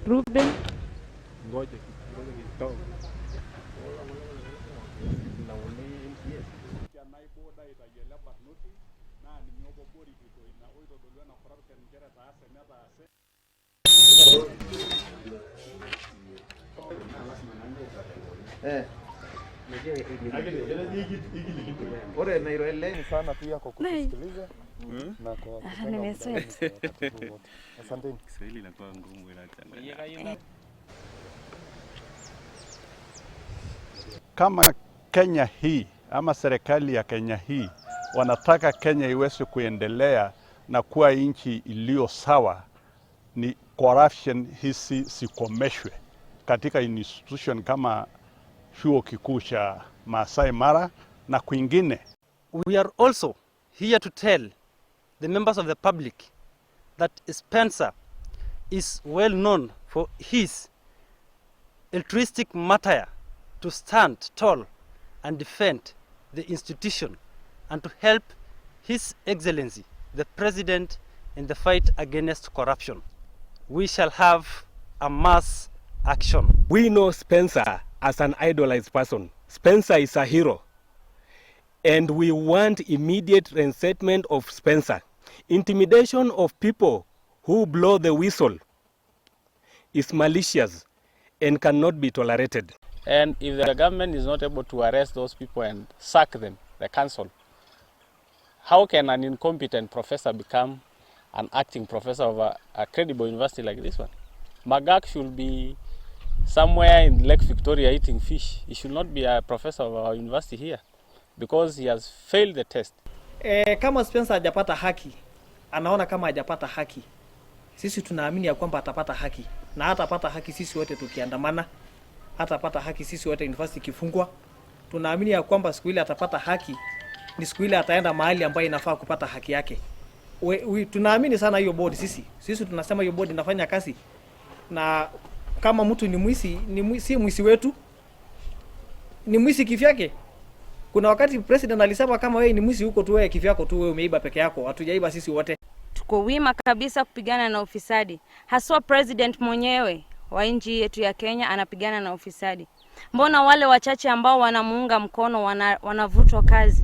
Ruben. Ngoja kidogo. Ore naireleni sana pia kwa kusikiliza na kwa asanteni. Kiswahili inakuwa ngumu inachanganya. Kama Kenya hii ama serikali ya Kenya hii wanataka Kenya iweze kuendelea na kuwa nchi iliyo sawa, ni corruption hizi sikomeshwe katika institution kama chuo kikuu cha Maasai Mara na kwingine. We are also here to tell the members of the public that Spencer is well known for his altruistic martyr to stand tall and defend the institution and to help His Excellency the President in the fight against corruption. We shall have a mass action. We know Spencer as an idolized person. Spencer is a hero. And we want immediate reinstatement of Spencer. Intimidation of people who blow the whistle is malicious and cannot be tolerated. And if the government is not able to arrest those people and sack them, the council, how can an incompetent professor become an acting professor of a credible university like this one? Magak should be somewhere in Lake Victoria eating fish. He should not be a professor of our university here because he has failed the test. Kama Spencer hajapata haki, anaona kama hajapata haki, sisi tunaamini ya kwamba atapata haki, na hatapata haki sisi wote tukiandamana, hatapata haki sisi wote university kifungwa. Tunaamini ya kwamba siku ile atapata haki ni siku ile ataenda mahali ambayo inafaa kupata haki yake. Tunaamini sana hiyo board sisi tunasema hiyo board inafanya kazi, na kama mtu ni mwisi, si mwisi wetu, ni mwisi kivyake. Kuna wakati president alisema kama wewe ni mwisi huko tu, wewe kivyako tu, wewe umeiba peke yako, hatujaiba sisi wote. Tuko wima kabisa kupigana na ufisadi. Haswa president mwenyewe wa nchi yetu ya Kenya anapigana na ufisadi. Mbona wale wachache ambao wanamuunga mkono wanavutwa kazi?